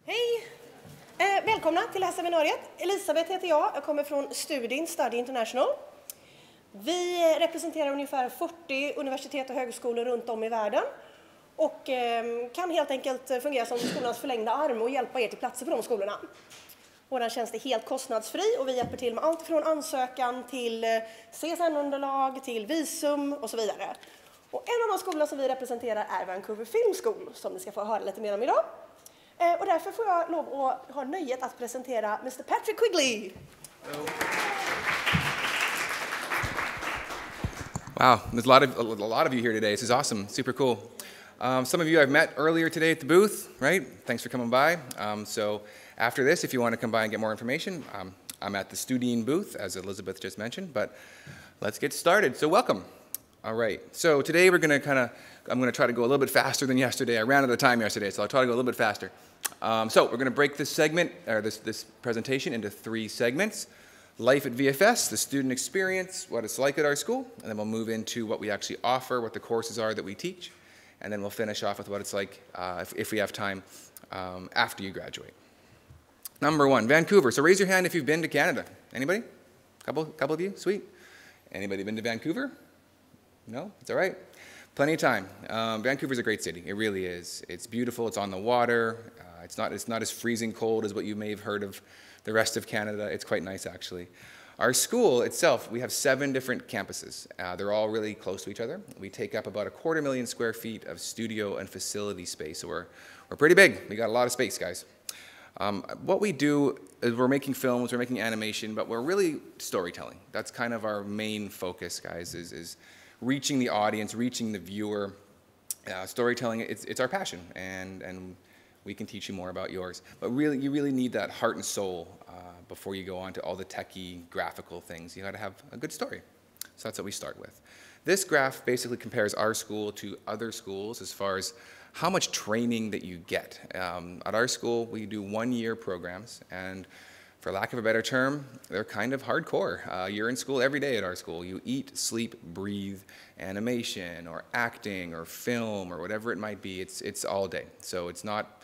Hej! Välkomna till det här seminariet. Elisabeth heter jag kommer från STUDIN, Study International. Vi representerar ungefär 40 universitet och högskolor runt om i världen och kan helt enkelt fungera som skolans förlängda arm och hjälpa er till platser på de skolorna. Vår tjänst är helt kostnadsfri och vi hjälper till med allt från ansökan till CSN-underlag till visum och så vidare. Och en av de skolor som vi representerar är Vancouver Film School som ni ska få höra lite mer om idag. Och därför får jag lov att ha nöjet att presentera Mr. Patrick Quigley. Wow, there's a lot of you here today. This is awesome, super cool. Some of you I've met earlier today at the booth, right? Thanks for coming by. So after this, if you want to come by and get more information, I'm at the STUDIN booth, as Elizabeth just mentioned, but let's get started. So welcome. All right, so today I'm going to try to go a little bit faster than yesterday. I ran out of time yesterday, so I'll try to go a little bit faster. So we're going to break this segment, or this presentation into 3 segments. Life at VFS, the student experience, what it's like at our school, and then we'll move into what we actually offer, what the courses are that we teach, and then we'll finish off with what it's like, if we have time, after you graduate. Number 1, Vancouver. So raise your hand if you've been to Canada. Anybody? Couple of you? Sweet. Anybody been to Vancouver? No? It's all right. Plenty of time. Vancouver's a great city. It really is. It's beautiful. It's on the water. It's not as freezing cold as what you may have heard of the rest of Canada. It's quite nice, actually. Our school itself, we have 7 different campuses. They're all really close to each other. We take up about 250,000 square feet of studio and facility space. So we're pretty big. We got a lot of space, guys. What we do is we're making films, we're making animation, but we're really storytelling. That's kind of our main focus, guys, is reaching the audience, reaching the viewer. Storytelling, it's our passion, and we can teach you more about yours. But really, you really need that heart and soul before you go on to all the techie, graphical things. You got to have a good story. So that's what we start with. This graph basically compares our school to other schools as far as how much training that you get. At our school, we do 1-year programs, and for lack of a better term, they're kind of hardcore. You're in school every day at our school. You eat, sleep, breathe animation or acting or film or whatever it might be. It's all day. So it's not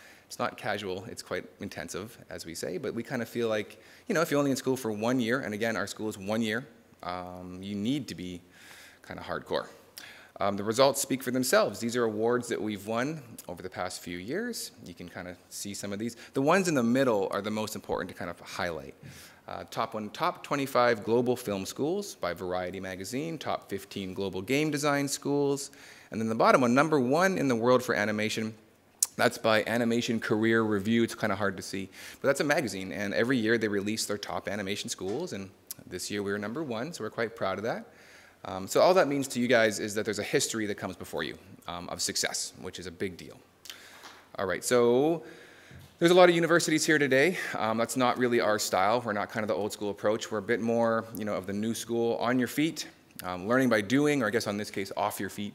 casual. It's quite intensive, as we say. But we kind of feel like, you know, if you're only in school for 1 year, and again, our school is 1 year, you need to be kind of hardcore. The results speak for themselves. These are awards that we've won over the past few years. You can kind of see some of these. The ones in the middle are the most important to kind of highlight. Top 25 global film schools by Variety magazine, top 15 global game design schools, and then the bottom one, number 1 in the world for animation. That's by Animation Career Review. It's kind of hard to see, but that's a magazine, and every year they release their top animation schools, and this year we were number 1, so we're quite proud of that. So all that means to you guys is that there's a history that comes before you of success, which is a big deal. All right, so there's a lot of universities here today. That's not really our style. We're not kind of the old school approach. We're a bit more, you know, of the new school, on your feet, learning by doing, or I guess on this case, off your feet.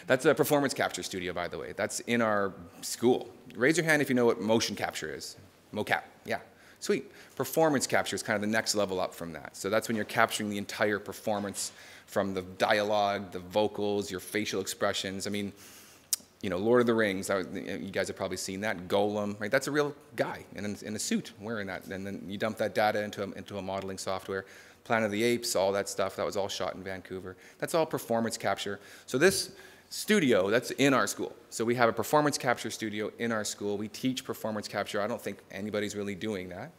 That's a performance capture studio, by the way. That's in our school. Raise your hand if you know what motion capture is. Mocap, yeah. Sweet. Performance capture is kind of the next level up from that. So that's when you're capturing the entire performance from the dialogue, the vocals, your facial expressions. I mean, you know, Lord of the Rings, you guys have probably seen that. Golem, right? That's a real guy in a suit wearing that. And then you dump that data into a modeling software. Planet of the Apes, all that stuff, that was all shot in Vancouver. That's all performance capture. So this studio, that's in our school. So we have a performance capture studio in our school. We teach performance capture. I don't think anybody's really doing that.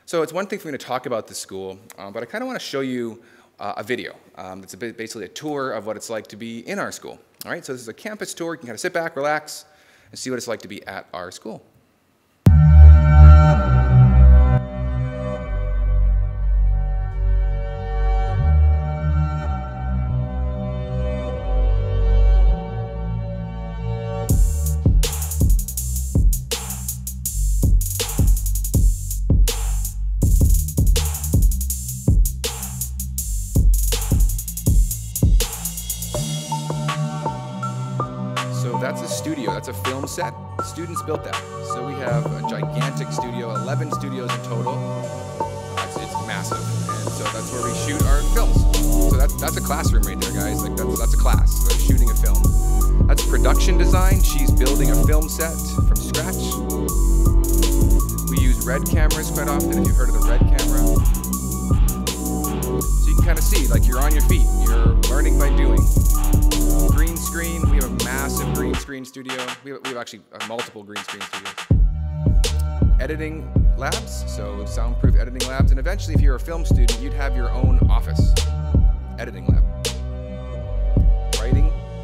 So it's one thing for me to talk about the school, but I kind of want to show you a video. It's basically a tour of what it's like to be in our school. All right, so this is a campus tour. You can kind of sit back, relax, and see what it's like to be at our school. That's a studio, that's a film set. Students built that. So we have a gigantic studio, 11 studios in total. It's massive, and so that's where we shoot our films. So that's a classroom right there, guys. Like that's a class, so they're shooting a film. That's production design. She's building a film set from scratch. red cameras quite often, if you've heard of the red camera. So you can kind of see, like you're on your feet, you're learning by doing. Green screen, we have a massive green screen studio. We have actually multiple green screen studios. Editing labs, so soundproof editing labs, and eventually if you're a film student, you'd have your own office editing lab.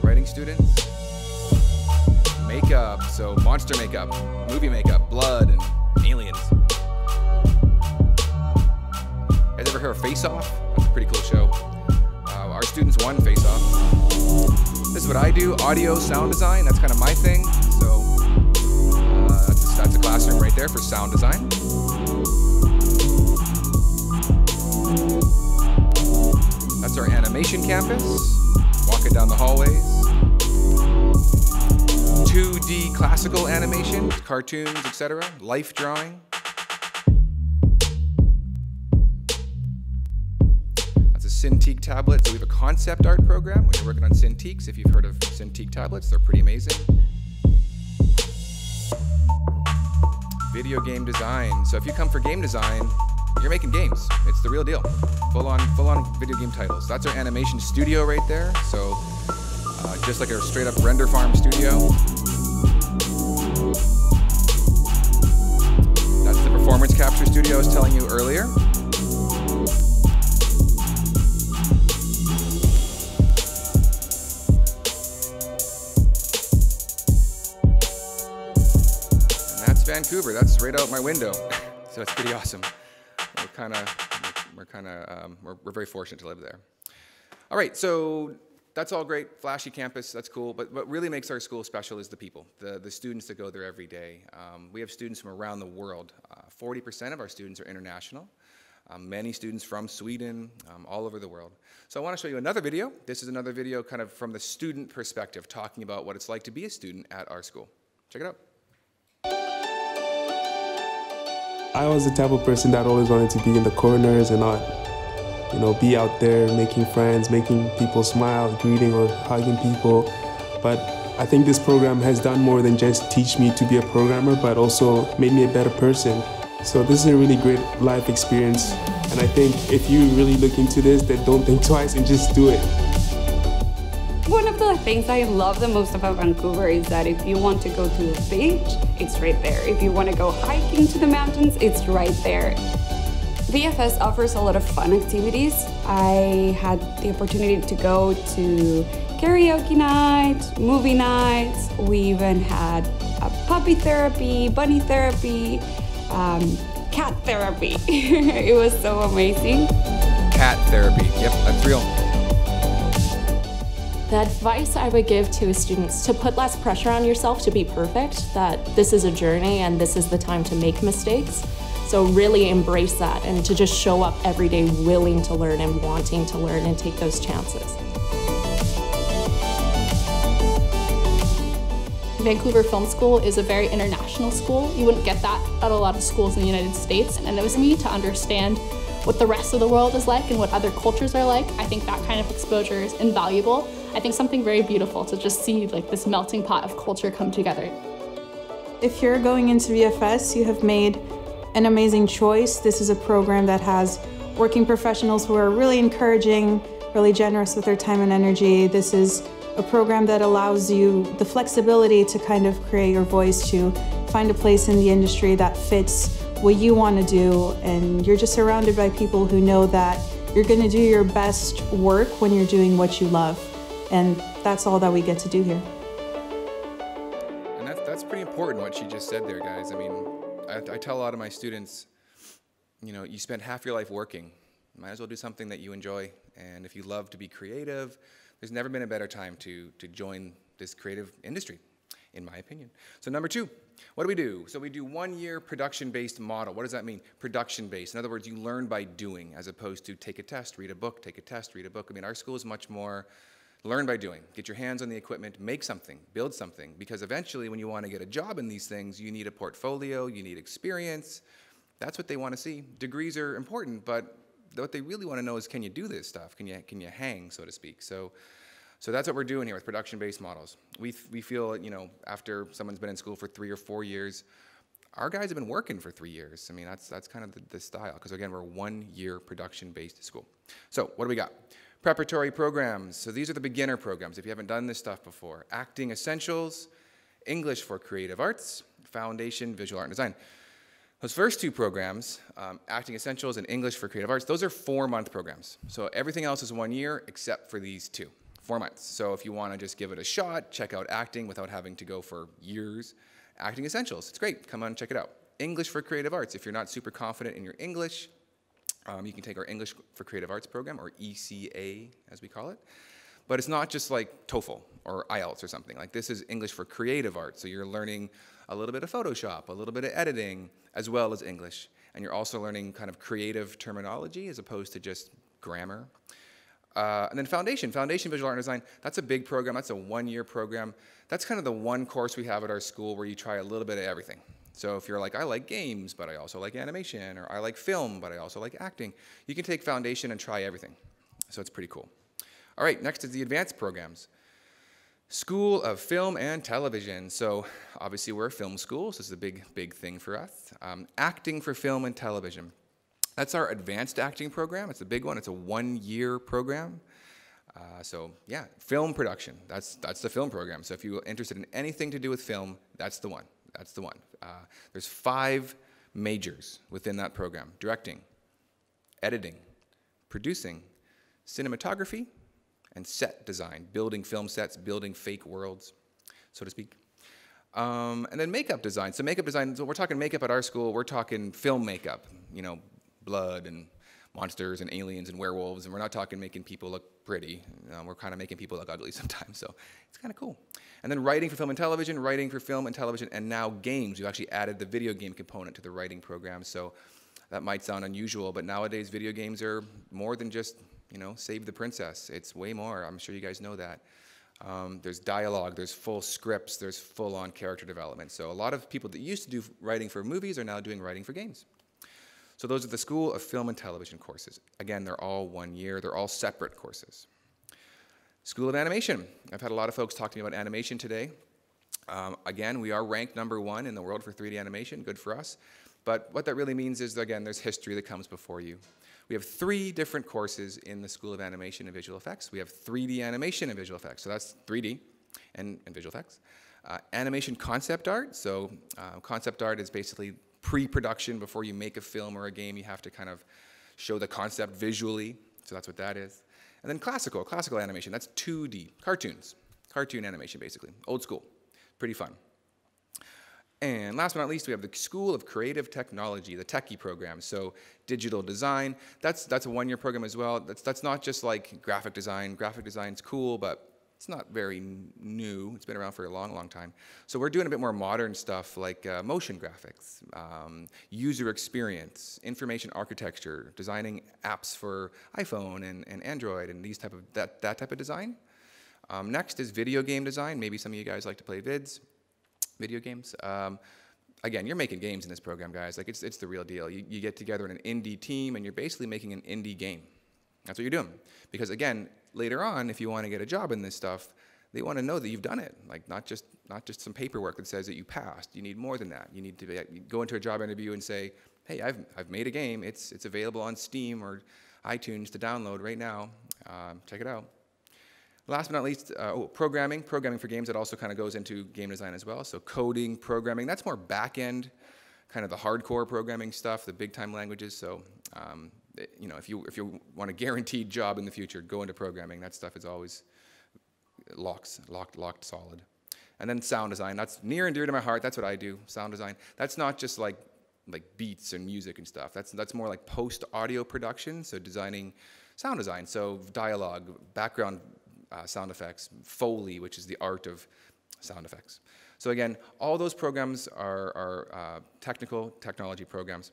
Writing students. Makeup, so monster makeup, movie makeup, blood, and aliens. You guys ever heard of Face Off? That's a pretty cool show. Our students won Face Off. This is what I do, audio, sound design, that's kind of my thing. So that's a classroom right there for sound design. That's our animation campus, walking down the hallways. 2D classical animation, cartoons, etc., life drawing. That's a Cintiq tablet, so we have a concept art program when you're working on Cintiqs. If you've heard of Cintiq tablets, they're pretty amazing. Video game design. So if you come for game design, you're making games. It's the real deal. Full on video game titles. That's our animation studio right there. So just like a straight up render farm studio. That's the performance capture studio I was telling you earlier. And that's Vancouver. That's right out my window. So it's pretty awesome. We're very fortunate to live there. All right, so that's all great, flashy campus, that's cool, but what really makes our school special is the people, the students that go there every day. We have students from around the world. 40% of our students are international. Many students from Sweden, all over the world. So I want to show you another video. This is another video kind of from the student perspective, talking about what it's like to be a student at our school. Check it out. I was the type of person that always wanted to be in the corners and not, be out there making friends, making people smile, greeting or hugging people. But I think this program has done more than just teach me to be a programmer, but also made me a better person. So this is a really great life experience. And I think if you really look into this, then don't think twice and just do it. One of the things I love the most about Vancouver is that if you want to go to the beach, it's right there. If you want to go hiking to the mountains, it's right there. VFS offers a lot of fun activities. I had the opportunity to go to karaoke night, movie nights. We even had a puppy therapy, bunny therapy, cat therapy. It was so amazing. Cat therapy, yep, that's real. The advice I would give to students to put less pressure on yourself to be perfect, that this is a journey and this is the time to make mistakes. So really embrace that and to just show up every day willing to learn and wanting to learn and take those chances. Vancouver Film School is a very international school. You wouldn't get that at a lot of schools in the United States. And it was me to understand what the rest of the world is like and what other cultures are like. I think that kind of exposure is invaluable. I think something very beautiful to just see like this melting pot of culture come together. If you're going into VFS, you have made an amazing choice. This is a program that has working professionals who are really encouraging, really generous with their time and energy. This is a program that allows you the flexibility to kind of create your voice, to find a place in the industry that fits what you want to do, and you're just surrounded by people who know that you're going to do your best work when you're doing what you love, and that's all that we get to do here. And that's pretty important what she just said there, guys. I mean, I tell a lot of my students, you spend half your life working. Might as well do something that you enjoy, and if you love to be creative, there's never been a better time to join this creative industry, in my opinion. So number 2, what do we do? So we do 1-year production-based model. What does that mean? Production-based. In other words, you learn by doing, as opposed to take a test, read a book, take a test, read a book. I mean, our school is much more learn by doing. Get your hands on the equipment, make something, build something, because eventually when you want to get a job in these things, you need a portfolio, you need experience. That's what they want to see. Degrees are important, but what they really want to know is, can you do this stuff? Can you hang, so to speak? So that's what we're doing here with production-based models. We feel, after someone's been in school for 3 or 4 years, our guys have been working for 3 years. I mean, that's kind of the style, because again, we're a 1-year production-based school. So what do we got? Preparatory programs. So these are the beginner programs if you haven't done this stuff before. Acting Essentials, English for Creative Arts, Foundation, Visual Art and Design. Those first two programs, Acting Essentials and English for Creative Arts, those are 4-month programs. So everything else is 1 year except for these two, 4 months. So if you want to just give it a shot, check out acting without having to go for years, Acting Essentials, it's great, come on and check it out. English for Creative Arts, if you're not super confident in your English, you can take our English for Creative Arts program, or ECA as we call it. But it's not just like TOEFL or IELTS or something. Like, this is English for Creative Arts, so you're learning a little bit of Photoshop, a little bit of editing, as well as English. And you're also learning kind of creative terminology as opposed to just grammar. And then Foundation Visual Art and Design, that's a big program, that's a 1-year program. That's kind of the one course we have at our school where you try a little bit of everything. So if you're like, I like games, but I also like animation, or I like film, but I also like acting, you can take Foundation and try everything. So it's pretty cool. All right, next is the advanced programs. School of Film and Television. So obviously we're a film school, so this is a big thing for us. Acting for Film and Television. That's our advanced acting program. It's a big one. It's a 1-year program. So yeah, film production. That's the film program. So if you're interested in anything to do with film, that's the one. That's the one. There's 5 majors within that program: directing, editing, producing, cinematography, and set design, building film sets, building fake worlds, so to speak. And then makeup design. So makeup design, so we're talking makeup at our school, we're talking film makeup, you know, blood and monsters and aliens and werewolves, and we're not talking making people look pretty. We're kind of making people look ugly sometimes, so it's kind of cool. And then writing for film and television, writing for film and television, and now games. We've actually added the video game component to the writing program, so that might sound unusual, but nowadays video games are more than just, you know, save the princess. It's way more. I'm sure you guys know that. There's dialogue, there's full scripts, there's full-on character development. So a lot of people that used to do writing for movies are now doing writing for games. So those are the School of Film and Television courses. Again, they're all 1 year. They're all separate courses. School of Animation. I've had a lot of folks talk to me about animation today. Again, we are ranked #1 in the world for 3D animation. Good for us. But what that really means is, again, there's history that comes before you. We have 3 different courses in the School of Animation and Visual Effects. We have 3D animation and visual effects, so that's 3D and visual effects. Animation concept art, so concept art is basically pre-production. Before you make a film or a game, you have to kind of show the concept visually, so that's what that is. And then classical animation, that's 2D, cartoon animation basically, old school, pretty fun. And last but not least, we have the School of Creative Technology, the techie program. So digital design, that's a 1-year program as well. That's not just like graphic design. Graphic design's cool, but it's not very new. It's been around for a long time. So we're doing a bit more modern stuff like motion graphics, user experience, information architecture, designing apps for iPhone and Android and these that type of design. Next is video game design. Maybe some of you guys like to play video games. Again, you're making games in this program, guys. Like, it's the real deal. You get together in an indie team, and you're basically making an indie game. That's what you're doing. Because again, later on, if you want to get a job in this stuff, they want to know that you've done it. Like, not just some paperwork that says that you passed. You need more than that. You need to go into a job interview and say, hey, I've made a game. It's available on Steam or iTunes to download right now. Check it out. Last but not least, programming for games. That also kind of goes into game design as well. So coding, programming, that's more back-end, kind of the hardcore programming stuff, the big-time languages. So, you know, if you want a guaranteed job in the future, go into programming. That stuff is always locked solid. And then sound design. That's near and dear to my heart. That's what I do, sound design. That's not just like beats and music and stuff. That's more like post-audio production, so designing sound design. So dialogue, background sound effects, Foley, which is the art of sound effects. So again, all those programs are technology programs.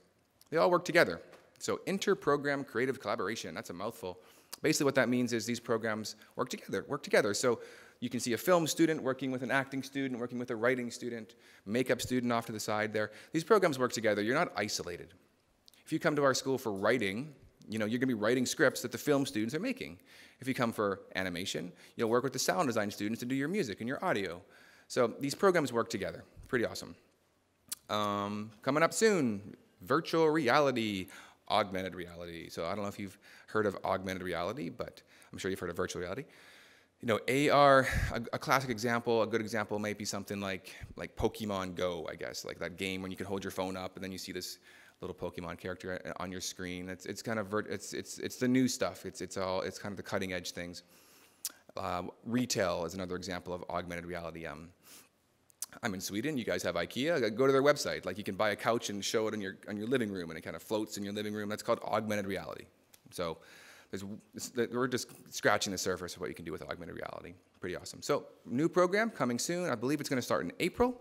They all work together. So inter-program creative collaboration, that's a mouthful. Basically what that means is these programs work together. So you can see a film student working with an acting student, working with a writing student, makeup student off to the side there. These programs work together. You're not isolated. If you come to our school for writing, you know, you're going to be writing scripts that the film students are making. If you come for animation, you'll work with the sound design students to do your music and your audio. So these programs work together. Pretty awesome. Coming up soon, virtual reality, augmented reality. So I don't know if you've heard of augmented reality, but I'm sure you've heard of virtual reality. You know, AR, a classic example, a good example might be something like Pokemon Go, I guess, like that game when you can hold your phone up and then you see this little Pokemon character on your screen. It's kind of it's the new stuff. It's kind of the cutting edge things. Retail is another example of augmented reality. I'm in Sweden. You guys have IKEA. Go to their website. Like you can buy a couch and show it on your living room, and it kind of floats in your living room. That's called augmented reality. So we're just scratching the surface of what you can do with augmented reality. Pretty awesome. So new program coming soon. I believe it's going to start in April.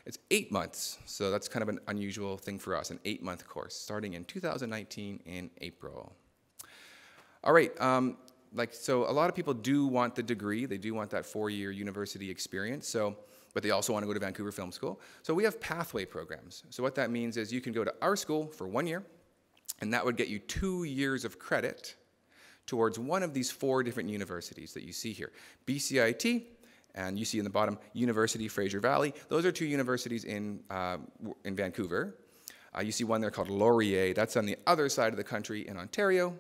It's 8 months, so that's kind of an unusual thing for us, an 8-month course starting in 2019 in April. All right, so a lot of people do want the degree. They do want that 4-year university experience, but they also want to go to Vancouver Film School. So we have pathway programs. So what that means is you can go to our school for 1 year, and that would get you 2 years of credit towards one of these 4 different universities that you see here. BCIT, and you see in the bottom, University Fraser Valley. Those are 2 universities in Vancouver. You see one there called Laurier. That's on the other side of the country in Ontario.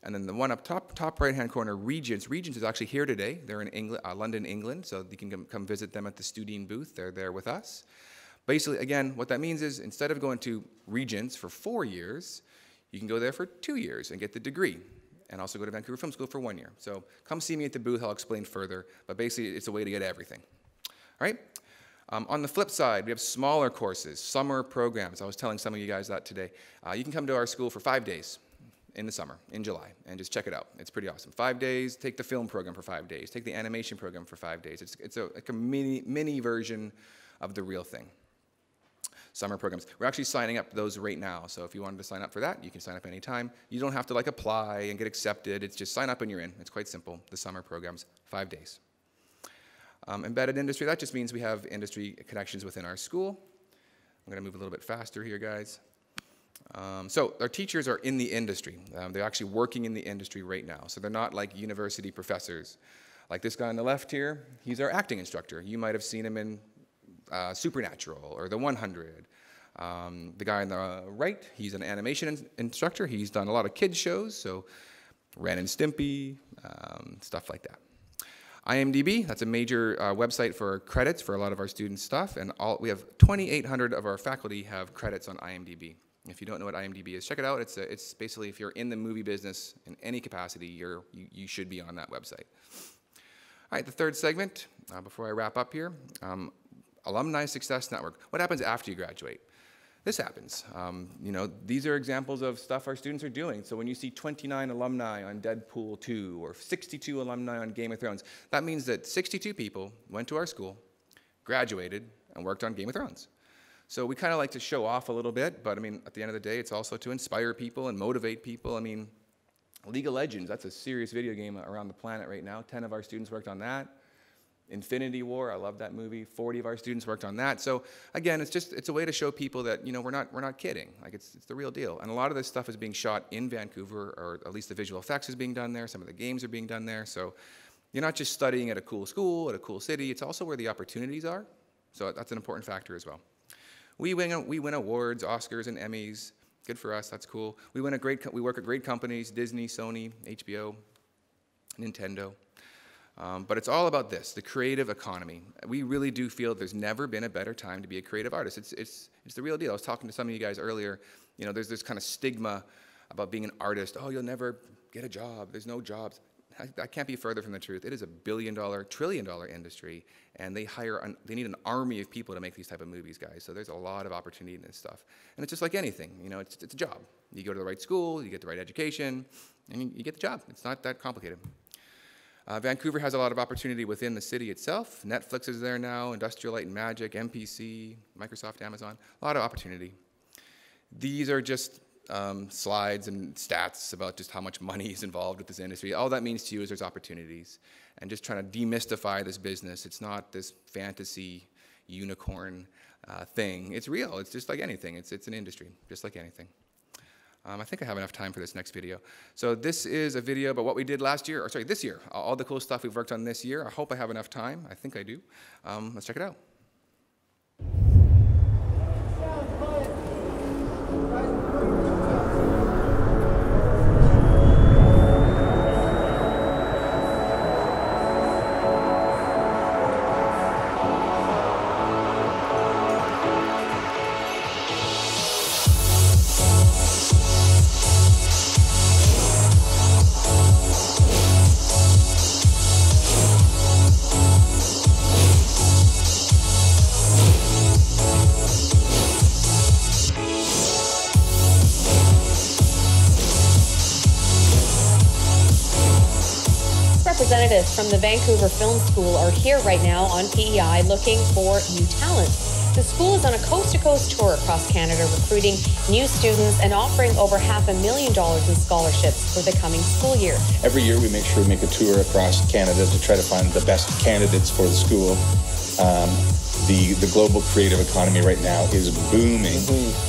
And then the one up top right-hand corner, Regents. Regents is actually here today. They're in England, London, England, so you can come visit them at the STUDIN booth. They're there with us. Basically, again, what that means is instead of going to Regents for 4 years, you can go there for 2 years and get the degree, and also go to Vancouver Film School for 1 year. So come see me at the booth. I'll explain further, but basically, it's a way to get everything. All right? On the flip side, we have smaller courses, summer programs. I was telling some of you guys that today. You can come to our school for 5 days in the summer, in July, and just check it out. It's pretty awesome. 5 days, take the film program for 5 days, take the animation program for 5 days. It's like a mini version of the real thing. Summer programs. We're actually signing up those right now, so if you wanted to sign up for that, you can sign up anytime. You don't have to apply and get accepted. It's just sign up and you're in. It's quite simple. The summer programs, 5 days. Embedded industry, that just means we have industry connections within our school. I'm going to move a little bit faster here, guys. So our teachers are in the industry. They're actually working in the industry right now. So they're not like university professors. Like this guy on the left here, he's our acting instructor. You might have seen him in Supernatural or The 100. The guy on the right, he's an animation instructor. He's done a lot of kids shows, so Ren and Stimpy, stuff like that. IMDB, that's a major website for credits for a lot of our students' stuff, and we have 2,800 of our faculty have credits on IMDB. If you don't know what IMDB is, check it out. It's basically if you're in the movie business in any capacity, you should be on that website. All right, the third segment, before I wrap up here, Alumni Success Network. What happens after you graduate? This happens. These are examples of stuff our students are doing. So when you see 29 alumni on Deadpool 2 or 62 alumni on Game of Thrones, that means that 62 people went to our school, graduated, and worked on Game of Thrones. So we kind of like to show off a little bit, but I mean, at the end of the day, it's also to inspire people and motivate people. I mean, League of Legends, that's a serious video game around the planet right now. 10 of our students worked on that. Infinity War, I love that movie. 40 of our students worked on that. So again, it's a way to show people that we're not kidding. Like it's the real deal. And a lot of this stuff is being shot in Vancouver, or at least the visual effects is being done there. Some of the games are being done there. So you're not just studying at a cool school, at a cool city. It's also where the opportunities are. So that's an important factor as well. We win awards, Oscars and Emmys. Good for us. That's cool. We work at great companies: Disney, Sony, HBO, Nintendo. But it's all about this, the creative economy. We really do feel there's never been a better time to be a creative artist. It's the real deal. I was talking to some of you guys earlier. There's this kind of stigma about being an artist. Oh, you'll never get a job. There's no jobs. That can't be further from the truth. It is a $1 trillion-dollar industry, and they need an army of people to make these type of movies, guys. So there's a lot of opportunity in this stuff. And it's just like anything. It's a job. You go to the right school, you get the right education, and you get the job. It's not that complicated. Vancouver has a lot of opportunity within the city itself. Netflix is there now, Industrial Light and Magic, MPC, Microsoft, Amazon, a lot of opportunity. These are just slides and stats about just how much money is involved with this industry. All that means to you is there's opportunities, and just trying to demystify this business. It's not this fantasy unicorn thing. It's real. It's just like anything. It's an industry, just like anything. I think I have enough time for this next video. So this is a video about what we did this year. All the cool stuff we've worked on this year. I hope I have enough time. I think I do. Let's check it out. artists from the Vancouver Film School are here right now on PEI looking for new talent. The school is on a coast-to-coast tour across Canada, recruiting new students and offering over $500,000 in scholarships for the coming school year. Every year we make sure we make a tour across Canada to try to find the best candidates for the school. The global creative economy right now is booming,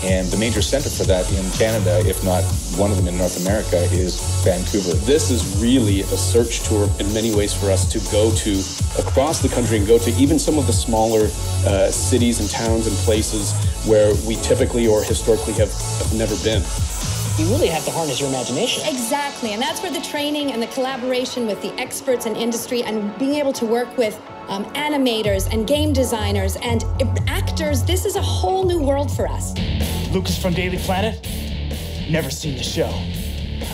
and the major center for that in Canada, if not one of them in North America, is Vancouver. This is really a search tour in many ways for us to go to across the country and go to even some of the smaller cities and towns and places where we typically or historically have never been. You really have to harness your imagination. Exactly, and that's where the training and the collaboration with the experts in industry and being able to work with animators and game designers and actors, this is a whole new world for us. Lucas from Daily Planet, never seen the show.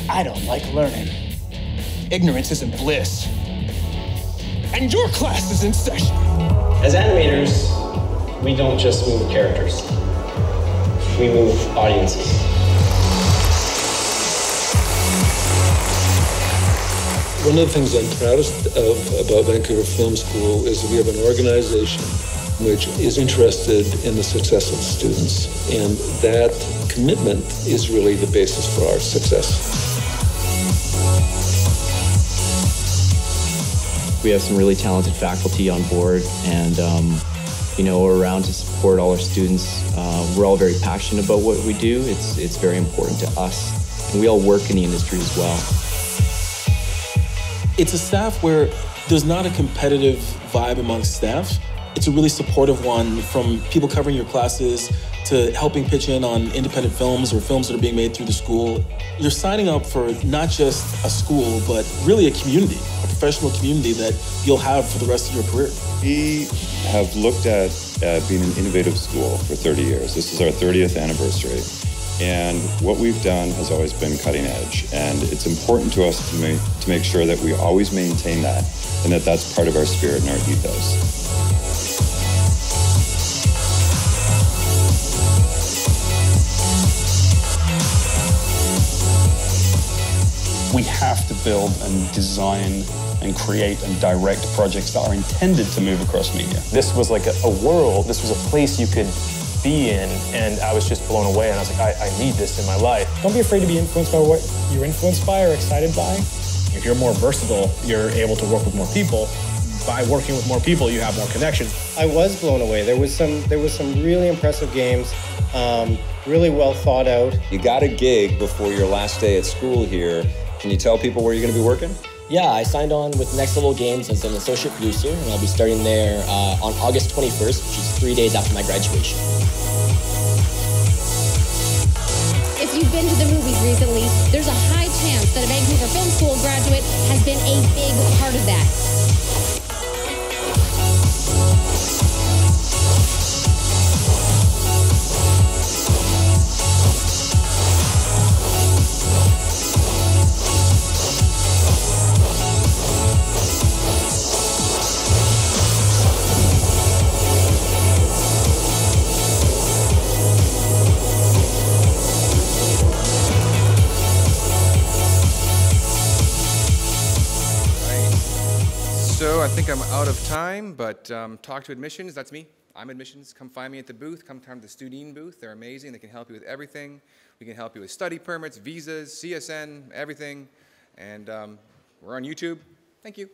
I don't like learning. Ignorance isn't bliss. And your class is in session. As animators, we don't just move characters. We move audiences. One of the things I'm proudest of about Vancouver Film School is that we have an organization which is interested in the success of the students, and that commitment is really the basis for our success. We have some really talented faculty on board, and we're around to support all our students. We're all very passionate about what we do. It's very important to us, and we all work in the industry as well. It's a staff where there's not a competitive vibe amongst staff. It's a really supportive one, from people covering your classes to helping pitch in on independent films or films that are being made through the school. You're signing up for not just a school, but really a community, a professional community that you'll have for the rest of your career. We have looked at being an innovative school for 30 years. This is our 30th anniversary. And what we've done has always been cutting edge. And it's important to us to make sure that we always maintain that, and that that's part of our spirit and our ethos. We have to build and design and create and direct projects that are intended to move across media. This was like a world, this was a place you could be in, and I was just blown away, and I was like, I need this in my life. Don't be afraid to be influenced by what you're influenced by or excited by. If you're more versatile, you're able to work with more people. By working with more people, you have more connections. I was blown away. There was some really impressive games, really well thought out. You got a gig before your last day at school here. Can you tell people where you're going to be working? Yeah, I signed on with Next Level Games as an associate producer, and I'll be starting there on August 21st, which is 3 days after my graduation. If you've been to the movies recently, there's a high chance that a Vancouver Film School graduate has been a big part of that. So I think I'm out of time, but talk to admissions, that's me. I'm admissions. Come find me at the booth. Come to the STUDIN booth. They're amazing. They can help you with everything. We can help you with study permits, visas, CSN, everything. And we're on YouTube. Thank you.